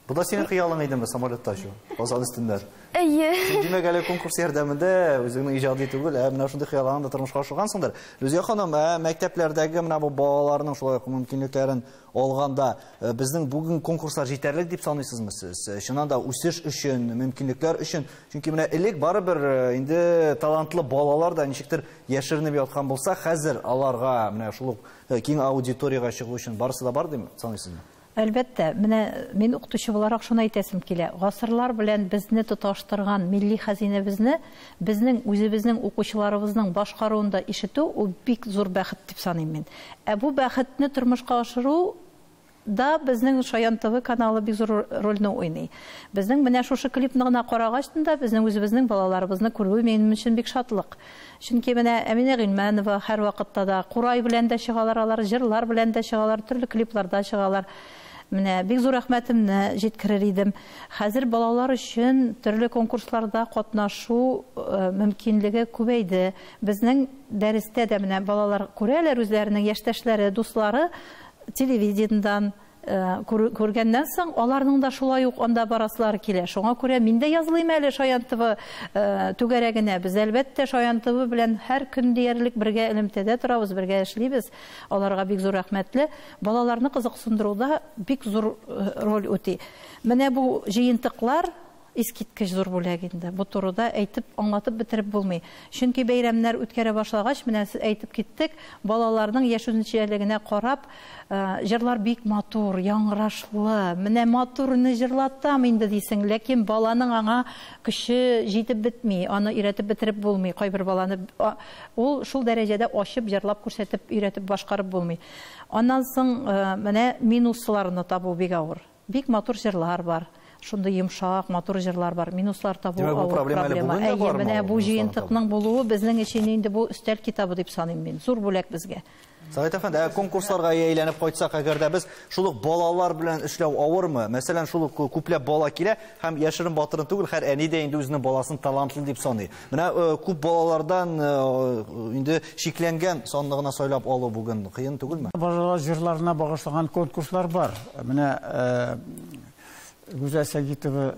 бу да синең хыялың идеме самолетта очу? Казан өстендә. Димәк, әле конкурс ярдәмендә үзеңнең иҗади түгел, менә шундый хыялларны тормышка ашыргансыңдыр. Рүзия ханым, мәктәпләрдәге менә бу балаларның шулай мөмкинлекләрен алганда, безнең бүген конкурслар җитәрлек дип саныйсызмы сез? Чыннан да үсеш өчен, мөмкинлекләр өчен, чөнки менә элек барыбер инде талантлы балалар да ничектер яшеренеп яткан булса, хәзер аларга менә шул киң аудиторияга чыгу өчен барысы да бар дип саныйсызмы? Әлбәттә, менә мин укытучы буларак шуны әйтәсем килә. Гасырлар белән безне тоташтырган милли хәзинәбезне безнең үзебезнең укучыларыбызның башкаруында ишетү ул бик зур бәхет дип саныйм мин. Бу бәхетне тормышка ашыру да безнең Шаян ТВ каналы бик зур рольне уйный. Безнең менә шушы клипны гына карагачтын да безнең үзебезнең балаларыбызны күрү минем өчен бик шатлык. Чөнки менә Әминә Гыйльманова һәр вакытта да Курай белән дә чыгалар, алар җырлар белән дә чыгалар, төрле клипларда чыгалар. Менә бик зур рәхмәтемне җиткерер идем. Хәзер балалар өчен төрле конкурсларда катнашу мөмкинлеге күбәйде. Безнең дәрестә дә менә балалар күрәләр үзләренең яшьтәшләре, дуслары телевидениедан күргәннән соң аларның да шулай ук анда бараслары килә. Шуңа күрә мин дә язлыйм әле Шаян ТВ түгәрәгенә. Без әлбәттә Шаян ТВ белән һәр көн диярлек бергә элемтәдә торабыз, бергә эшлибез. Аларга бик зур рәхмәтле. Балаларны кызыксындыруда бик зур роль үти. Менә бу җыентыклар искиткеч зур бүләк инде. Бу турыда әйтеп, аңлатып бетереп булмый. Чөнки бәйрәмнәр үткәрә башлагач, менә сез әйтеп киттек, балаларның яшь үзенчәлегенә карап, җырлар бик матур, яңгырашлы. Менә матурны җырлатам инде дисең, ләкин баланың аңа көче җитеп бетми, аны өйрәтеп бетереп булмый. Кайбер баланы ул шул дәрәҗәдә ачып, җырлап күрсәтеп, өйрәтеп башкарып булмый. Аннан соң менә минусларны табу бик авыр. Бик матур җырлар бар. Шундай йомшак, матур җырлар бар. Минуслар табу авыр проблема. Менә бу җыентыкның булуы безнең өчен инде бу өстәл китабы дип саныйм мин. Зур бүләк безгә. Сәгыйть әфәнде, конкурсларга әйләнеп кайтсак, әгәр дә без шулык балалар белән эшләү авырмы? Мәсәлән, шулык күпләп бала килә, һәм яшерен батырын түгел, һәр әни дә инде үзенең баласын талантлы дип саный. Менә күп балалардан инде шикләнгән санны гына сайлап алу бүген кыен түгелме? Балалар җырларына багышланган конкурслар бар. Менә Гүзәл Сәгитова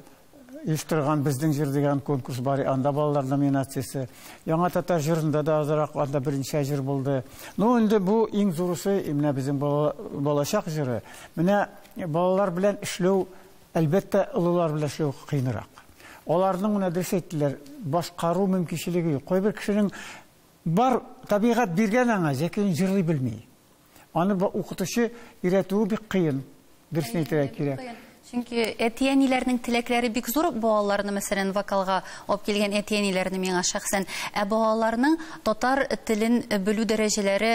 оештырган безнең җыр дигән конкурс бар. Анда балалар номинациясе. Яңа татар җырында да азрак анда беренче җыр булды. Ну инде бу иң зурысы менә безнең балачак җыры. Менә балалар белән эшләү әлбәттә олылар белән эшләү кыйнырак. Аларның менә дөрес әйттеләр, башкару мөмкинчелеге юк. Кайбер кешенең бар табигать биргән аңа, ләкин җырлый белми. Аны укытучы өйрәтүе бик кыен. Дөресен әйтергә кирәк. Чөнки әтиәниләрнең теләкләре бик зур, балаларны мәсәлән вокалга алып килгән әтиәниләрне миңа шәхсән, балаларның татар телен белү дәрәҗәләре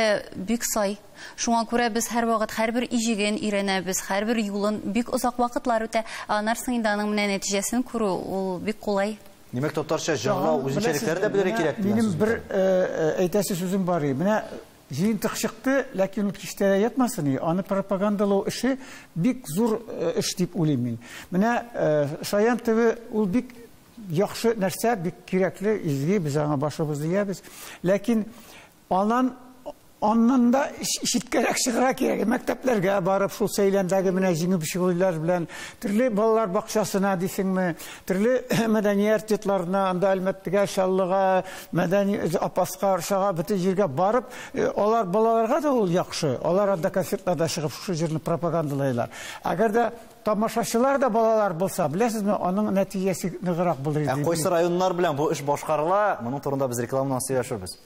бик сай. Шуңа күрә без һәр вакыт һәрбер иҗеген өйрәнәбез, һәрбер юлын бик озак вакытлар үтә. Аннан инде аның менә нәтиҗәсен күрү ул бик кулай. Димәк, татарча җырлау үзенчәлекләре дә белергә кирәк. Минем бер әйтәсе сүзем бар. Менә җыентык чыкты, ләкин ул киштә ятмасын. Аны пропагандалау эше бик зур эш дип уйлыйм мин. Менә Шаян ТВ ул бик яхшы нәрсә, бик кирәкле, изге, без аңа башыбызны ябыз. Ләкин аннан да ишеткәрәк чыгыра кирәк. Мәктәпләргә барып, шул сәйләндәге менә җиңеп чыгулар белән төрле балалар бакчасына дисеңме, төрле мәдәният йортларына, анда әлбәттә шаллыга, мәдәни апаска, аршага, бөтен җиргә барып, алар балаларга да ул яхшы. Алар анда концертларда чыгып шушы җирне пропагандалайлар. Әгәр дә тамашачылар да балалар булса, беләсезме, аның нәтиҗәсе ныграк булыр иде. Кайсы районнар белән бу эш башкарыла? Моның турында без рекламадан сөйләшербез.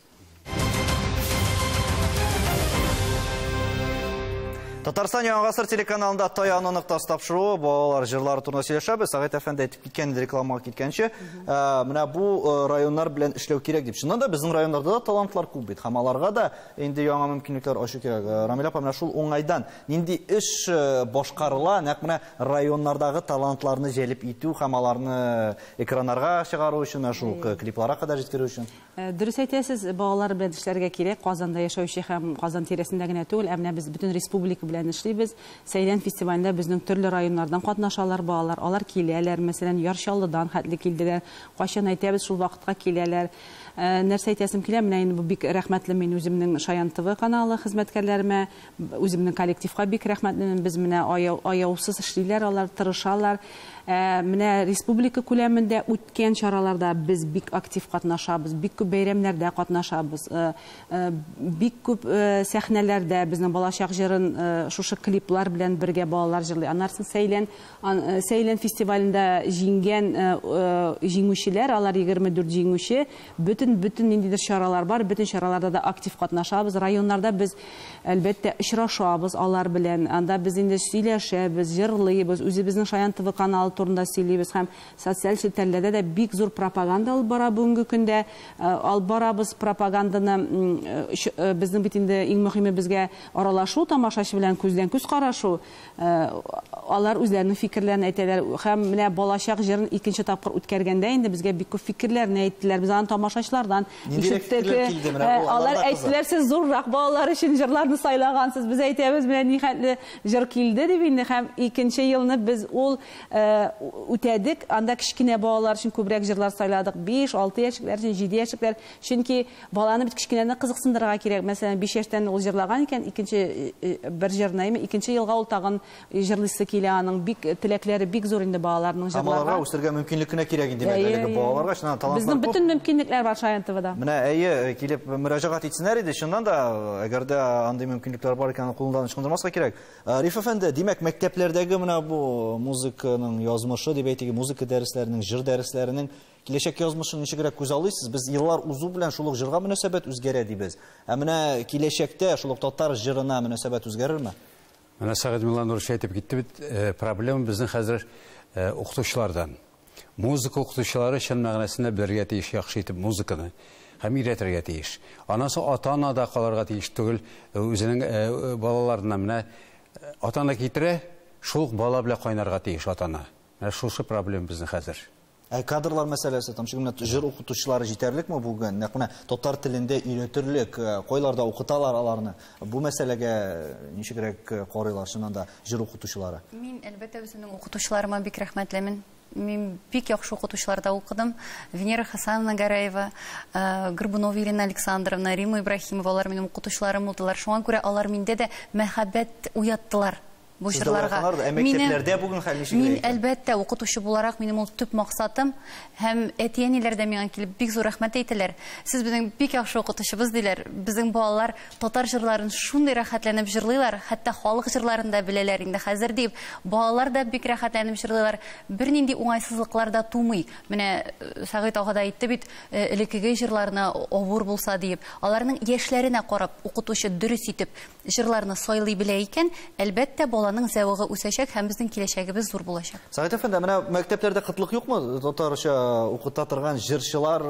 Татарстан Яңа гасыр телеканалында Таянлык тастапшыруы, балалар җырлары турында сөйләшәбез. Сәгыйть әфәнде әйтеп киткән рекламага киткәнче, менә бу районнар белән эшләү кирәк дип. Шуннан да безнең районнарда да талантлар күп бит. Һәм аларга да инде яңа мөмкинлекләр ачу кирәк. Рамил апа, менә шул уңайдан нинди эш башкарыла, нәкъ менә районнардагы талантларны җәлеп итү һәм аларны экраннарга чыгару өчен, шул клипларга кадәр җиткерү өчен. Дөрес әйтәсез, балалар белән эшләргә кирәк. Казанда яшәүче һәм Казан тирәсендә генә түгел, менә без бөтен республика белән эшлибез. Сәйлән фестивалендә безнең төрле районнардан катнашалар балалар. Алар киләләр, мәсәлән, Ярчаллыдан хәтле килделәр. Кайчан әйтәбез, шул вакытка киләләр. Нәрсә әйтәсем килә, менә инде бу бик рәхмәтле мин үземнең Шаян ТВ каналы хезмәткәрләремә, үземнең коллективка бик рәхмәтле. Без менә аяусыз эшлиләр, алар тырышалар. Менә республика күләмендә үткән чараларда без бик актив катнашабыз, бик күп бәйрәмнәрдә катнашабыз. Бик күп сәхнәләрдә безнең балачак җырын шушы клиплар белән бергә балалар җырлый. Аннарсын Сәйлән фестивалендә җиңгән җиңүчеләр, алар 24 җиңүче, бөтен bütün ниндидер чаралар бар, bütün чараларда да актив катнашабыз. Районнарда без әлбәттә очрашабыз алар белән. Анда без инде сөйләшәбез, җырлыйбыз, үзебезнең Шаян ТВ каналы турында сөйлибез һәм социаль челтәрләрдә дә бик зур пропаганда алып бара бүгенге көндә. Алып барабыз пропаганданы, безнең бит инде иң мөһиме безгә аралашу, тамашачы белән күздән күз карашу. Алар үзләренең фикерләрен әйтәләр һәм менә балачак җырын икенче тапкыр үткәргәндә инде безгә бик күп фикерләрне әйттеләр. Без аны тамашачылардан ишеттек. Алар әйттеләр, сез зуррак балалар өчен җырларны сайлагансыз. Без әйтәбез, менә нихәтле җыр килде дип инде һәм икенче елны без ул үтәдек. Анда кичкенә балалар өчен күбрәк җырлар сайладык. 5-6 яшьләр өчен, 7 яшьләр. Чөнки баланы бит кичкенәдән кызыксындырырга кирәк. Мәсәлән, 5 яшьтән ул җырлаган икән, икенче бер җырны, икенче елга ул тагын җырлыйсы килә, аның бик теләкләре бик зур инде балаларның җырларга. Балаларга үстергә мөмкинлекне кирәк инде әлеге балаларга, шуннан талантлар. Безнең bütün мөмкинлекләр бар Шаян ТВда. Менә килеп мөрәҗәгать итсеннәр иде, шуннан да әгәр дә андый мөмкинлекләр бар икән, кулыннан ычкындырмаска кирәк. Риф әфәнде, димәк мәктәпләрдәге менә бу музыканың язмышы дип әйтик, музыка дәресләренең, җыр дәресләренең киләчәк язмышын ничегрәк күз алыйсыз? Без еллар узу белән шул ук җырга мөнәсәбәт үзгәрә дибез. Менә киләчәктә шул ук татар җырына мөнәсәбәт үзгәрерме? Менә Сәгыйд Мулланурович әйтеп китте бит, проблема безнең хәзер укытучылардан. Музыка укытучылары чын мәгънәсендә белергә тиеш яхшы итеп музыканы һәм өйрәтергә тиеш. Анасы ата-ана да калырга тиеш түгел, үзенең балаларына менә ата-ана китерә, шул бала белән кайнарга тиеш ата-ана. Менә шушы проблема безнең хәзер. Кадрлар мәсьәләсе, тамчы менә җыр укытучылары җитәрлекме бүген? Нәкъ татар телендә өйрәтерлек, койларда укыталар аларны. Бу мәсьәләгә ничегрәк карыйлар шуннан да җыр укытучылары? Мин әлбәттә үземнең укытучыларыма бик рәхмәтлемен. Мин бик яхшы укытучыларда укыдым. Венера Хасановна Гараева, Горбунова Ирина Александровна, Рима Ибрахимова, алар минем укытучыларым булдылар. Шуңа күрә алар миндә дә мәхәббәт уяттылар. Бу җырларга. Мәктәпләрдә бүген хәл ничек? Мин әлбәттә укытучы буларак минем ул төп максатым һәм әтиәниләр дә миңа килеп бик зур рәхмәт әйтәләр. Сез безнең бик яхшы укытучыбыз диләр. Безнең балалар татар җырларын шундый рәхәтләнеп җырлыйлар, хәтта халык җырларын да беләләр инде хәзер дип. Балалар да бик рәхәтләнеп җырлыйлар. Бернинди уңайсызлыклар да тумый. Менә Сәгыйд ага да әйтте бит, элекеге җырларны авыр булса дип, аларның яшьләренә карап укытучы дөрес итеп җырларны сайлый белә икән, әлбәттә баланың зәвыгы үсәчәк һәм безнең киләчәгебез зур булачак. Сәгыйд әфәнде, менә мәктәпләрдә кытлык юкмы? Татарча укыта торган җырчылар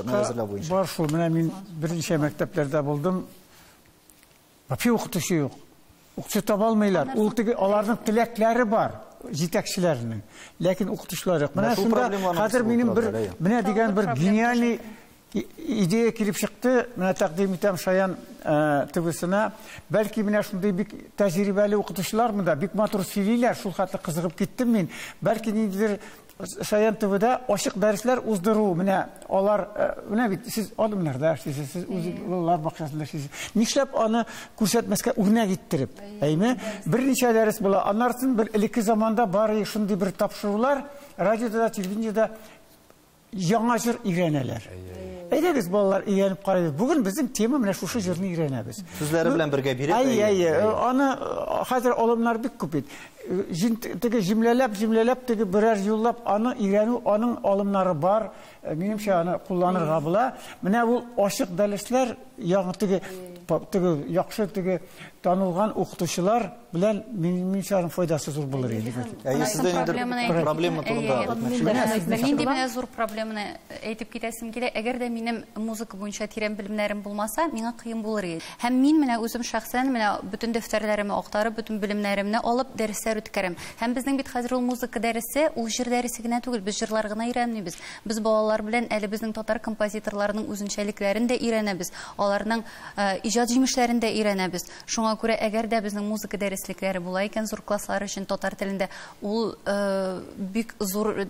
мәзәрләр буенча. Бар шул, менә мин берничә мәктәпләрдә булдым. Вообще укытучы юк. Укытучы таба алмыйлар. Ул теге аларның теләкләре бар, җитәкчеләрнең. Ләкин укытучылар юк. Менә шунда хәзер минем менә дигән бер гениальный идея килеп чыкты. Менә тәкъдим итәм Шаян ТВ-сына. Бәлки менә шундый бик тәҗрибәле укытучылар монда бик матур сөйлиләр, шул хәтле кызыгып киттем мин. Бәлки ниндидер Шаян ТВ-да ачык дәресләр уздыру, менә алар, менә бит сез алымнарда эшлисез, сез үзләр бакчасында эшлисез. Нишләп аны күрсәтмәскә үрнәк иттереп? Әйме? Берничә дәрес була. Аннарсын бер элекке заманда бары шундый бер тапшырулар, радиода, телевидениедә яңа җыр өйрәнәләр. Әйдәгез балалар өйрәнеп карыйбыз. Бүген безнең тема менә шушы җырны өйрәнәбез. Сүзләре белән бергә биреп. Аны хәзер алымнар бик күп бит. Теге җимләләп теге берәр юллап аны өйрәнү, аның алымнары бар. Минемчә аны кулланырга була. Менә ул ачык дәресләр яңа теге яхшы теге танылган укытучылар белән минемчә файдасы зур булыр иде. Сездә проблема турында Нинди менә зур проблеманы әйтеп китәсем килә. Әгәр дә минем музыка буенча тирән белемнәрем булмаса, миңа кыен булыр иде. Һәм мин менә үзем шәхсән менә бүтән дәфтәрләремне актарып, бүтән белемнәремне алып дәресләр үткәрәм. Һәм безнең бит хәзер ул музыка дәресе, ул җыр дәресе генә түгел, без җырлар гына өйрәнмибез. Без балалар белән әле безнең татар композиторларының үзенчәлекләрен дә өйрәнәбез. Аларның иҗат җимешләрен дә өйрәнәбез. Шуңа күрә әгәр дә безнең музыка дәреслекләре була икән зур класслар өчен татар телендә, ул бик зур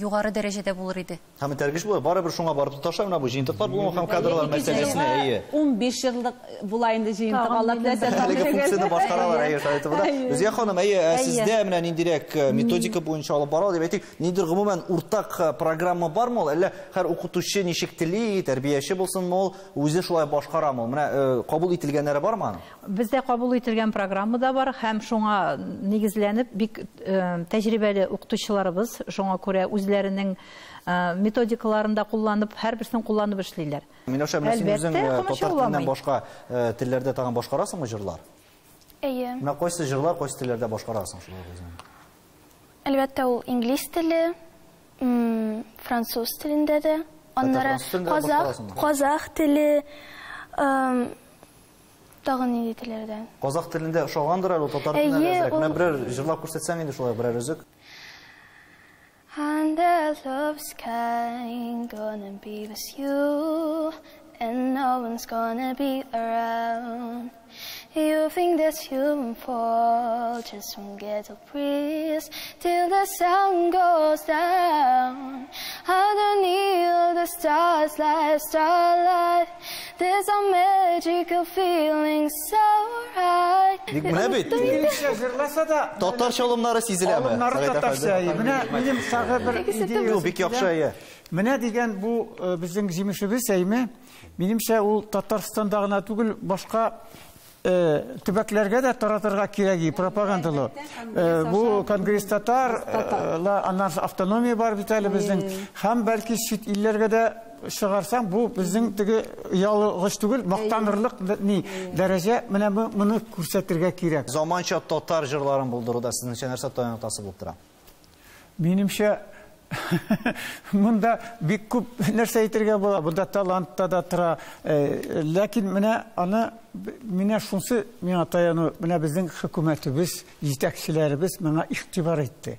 югары дәрәҗәдә булыр иде. Һәм тәргиш булыр. Барыбер шуңа барып тоташа менә бу җыентыклар булган һәм кадрлар мәсьәләсенә 15 еллык була инде җыентык Алла теләсә. Әлеге функцияны башкаралар Шайтыбыда. Үзгә ханым, сездә менә ниндирәк методика буенча алып бара дип әйтик, нидер гомумән уртак программа бармы ул? Әллә һәр укытучы ничек тели, тәрбияче булсынмы ул, үзе шулай башкарам ул. Менә кабул ителгәннәре бармы аның? Бездә кабул ителгән программа да бар һәм шуңа нигезләнеп бик тәҗрибәле укытучыларыбыз шуңа күрә үзләренең методикаларында кулланып, һәрберсен кулланып эшлиләр. Миләүшә, син үзең татар теленнән башка телләрдә тагын башкарасыңмы җырлар? Әйе. Менә кайсы җырлар, кайсы телләрдә башкарасың шулай үзең? Әлбәттә, ул инглиз теле, француз телендә дә, аннары казах теле, тагын нинди телләрдән. Казах телендә ошагандыр әле, татар телендә әзрәк. Менә берәр җырлап күрсәтсәң инде шулай берәр өзек. And the love sky gonna be with you, and no one's gonna be around. You think that you will fall, just won't get a breeze till the sun goes down. Underneath the stars like starlight, there's a magical feeling so right. Менә бит. Татар чалымнары сизеләме? Менә минем сагы бер идея. Бик яхшы. Менә дигән бу безнең җимешебез әйме. Минемчә ул Татарстанда гына түгел, башка төбәкләргә дә таратырга кирәк, пропагандалы. Бу Конгресс татар, аннан автономия бар бит әле безнең. Һәм бәлки чит илләргә дә чыгарсаң, бу безнең теге ялгыш түгел, мактанырлык дәрәҗә, менә моны күрсәтергә кирәк. Заманча татар җырларын булдыруда сезнеңчә нәрсә таянытасы булып тора? Минемчә монда бик күп нәрсә әйтергә була, бunda талантта да тора. Ләкин менә шунсы миңа таяну, менә безнең хөкүмәтебез, җитәкчеләребез моңа игътибар итте.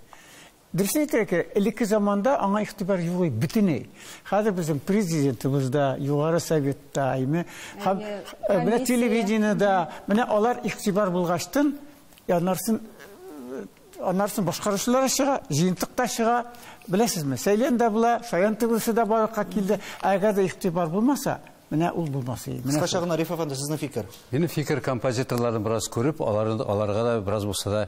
Дөресен әйтергә, элекке заманда аңа игътибар юк иде бөтенләй. Хәзер безнең президентыбыз да, югары советта, һәм менә телевидениедә, менә алар игътибар булгачтын, аннарсын башкаручылар чыга, җыентыкта чыга. Беләсезме, Сәйлән дә була, Шаян ТВ-се дә барга килде. Әгәр дә игътибар булмаса, менә ул булмас иде. Кыскача гына Риф әфәнде, сезнең фикер? Минем фикер, композиторларны бераз күреп, аларга да бераз булса да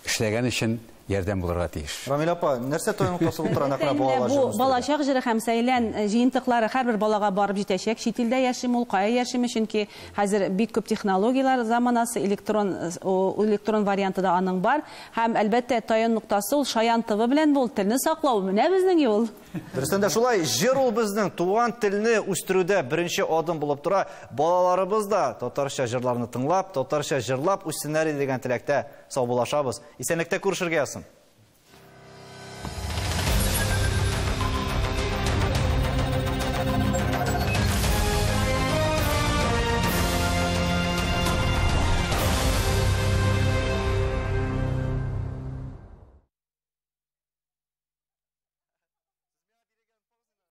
эшләгән өчен ярдәм булырга тиеш. Рамил апа, нәрсә таянытасы булып тора нәкъ балалар җырлары? Бу балачак җыры һәм Сәйлән җыентыклары һәрбер балага барып җитәчәк. Чит илдә яшим, ул кая яшим, чөнки хәзер бик күп технологиялар заманасы, электрон варианты да аның бар. Һәм әлбәттә таян нуктасы ул Шаян ТВ белән бул, телне саклау менә безнең юл. Дөрестән дә шулай, җыр ул безнең туган телне үстерүдә беренче адым булып тора. Балаларыбыз да татарча җырларны тыңлап, татарча җырлап үссеннәр дигән теләктә саубуллашабыз. Исәнлектә күрешергә.